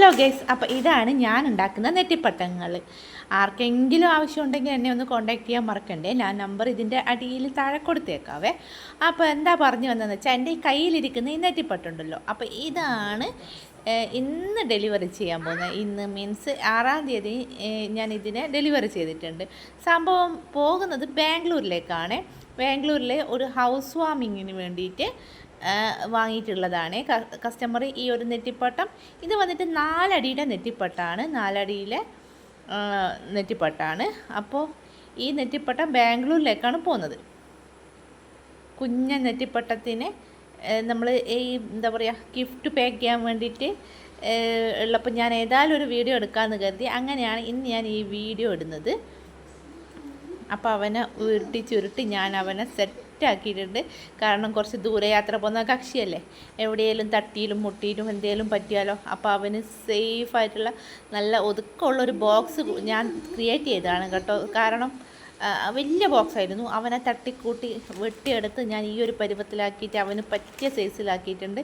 Hello guys, അപ്പോൾ ഇതാണ് ഞാൻ ഉണ്ടാക്കുന്ന നെറ്റിപ്പട്ടങ്ങൾ. ആർക്കെങ്കിലും ആവശ്യമുണ്ടെങ്കിൽ എന്നെ ഒന്ന് കോൺടാക്ട് ചെയ്യാൻ മറക്കണ്ടേ. ഞാൻ നമ്പർ ഇതിൻ്റെ അടിയിൽ താഴെ കൊടുത്തേക്കാവേ. അപ്പോൾ എന്താ പറഞ്ഞു വന്നതെന്ന് വെച്ചാൽ, എൻ്റെ ഈ കയ്യിലിരിക്കുന്ന ഈ നെറ്റിപ്പട്ടുണ്ടല്ലോ, അപ്പോൾ ഇതാണ് ഇന്ന് ഡെലിവറി ചെയ്യാൻ പോകുന്നത്. ഇന്ന് മീൻസ് 6-ാം തീയതി ഞാൻ ഇതിനെ ഡെലിവറി ചെയ്തിട്ടുണ്ട്. സംഭവം പോകുന്നത് ബാംഗ്ലൂരിലേക്കാണ്. ബാംഗ്ലൂരിലെ ഒരു ഹൗസ് വാമിങ്ങിന് വേണ്ടിയിട്ട് വാങ്ങിയിട്ടുള്ളതാണ് കസ്റ്റമർ. ഈ ഒരു നെറ്റിപ്പട്ടം ഇത് വന്നിട്ട് 4 അടിയുടെ നെറ്റിപ്പട്ടാണ്, 4 അടിയിലെ നെറ്റിപ്പട്ടാണ്. അപ്പോൾ ഈ നെറ്റിപ്പട്ടം ബാംഗ്ലൂരിലേക്കാണ് പോകുന്നത്. കുഞ്ഞ നെറ്റിപ്പട്ടത്തിന് നമ്മൾ ഈ എന്താ പറയുക, ഗിഫ്റ്റ് പാക്ക് ചെയ്യാൻ വേണ്ടിയിട്ട് ഉള്ളപ്പോൾ ഞാൻ ഏതായാലും ഒരു വീഡിയോ എടുക്കാമെന്ന് കരുതി. അങ്ങനെയാണ് ഇന്ന് ഞാൻ ഈ വീഡിയോ ഇടുന്നത്. അപ്പോൾ അവനെ ചുരുട്ടി ഞാൻ അവനെ സെറ്റാക്കിയിട്ടുണ്ട്. കാരണം കുറച്ച് ദൂരയാത്ര പോകുന്ന കക്ഷിയല്ലേ, എവിടെയെങ്കിലും തട്ടിയിലും മുട്ടിയിലും എന്തെങ്കിലും പറ്റിയാലോ. അപ്പോൾ അവന് സേഫായിട്ടുള്ള നല്ല ഒതുക്കമുള്ളൊരു ബോക്സ് ഞാൻ ക്രിയേറ്റ് ചെയ്തതാണ് കേട്ടോ. കാരണം വലിയ ബോക്സായിരുന്നു. അവനെ തട്ടിക്കൂട്ടി വെട്ടിയെടുത്ത് ഞാൻ ഈ ഒരു പരുവത്തിലാക്കിയിട്ട് അവന് പറ്റിയ സൈസിലാക്കിയിട്ടുണ്ട്.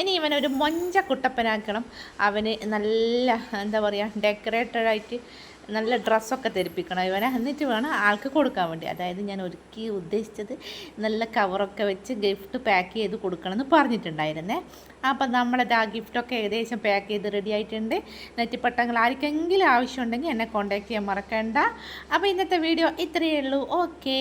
ഇനി ഇവനൊരു മൊഞ്ച കുട്ടപ്പനാക്കണം. അവന് നല്ല എന്താ പറയുക, ഡെക്കറേറ്റഡായിട്ട് നല്ല ഡ്രസ്സൊക്കെ ധരിപ്പിക്കണം ഇവനെ. എന്നിട്ട് വേണം ആൾക്ക് കൊടുക്കാൻ വേണ്ടി. അതായത് ഞാൻ ഒരുക്കി ഉദ്ദേശിച്ചത് നല്ല കവറൊക്കെ വെച്ച് ഗിഫ്റ്റ് പാക്ക് ചെയ്ത് കൊടുക്കണമെന്ന് പറഞ്ഞിട്ടുണ്ടായിരുന്നേ. അപ്പം നമ്മളത് ആ ഗിഫ്റ്റൊക്കെ ഏകദേശം പാക്ക് ചെയ്ത് റെഡി ആയിട്ടുണ്ട്. നെറ്റിപ്പട്ടങ്ങൾ ആർക്കെങ്കിലും ആവശ്യമുണ്ടെങ്കിൽ എന്നെ കോൺടാക്ട് ചെയ്യാൻ മറക്കണ്ട. അപ്പോൾ ഇന്നത്തെ വീഡിയോ ഇത്രയേ ഉള്ളൂ. ഓക്കേ.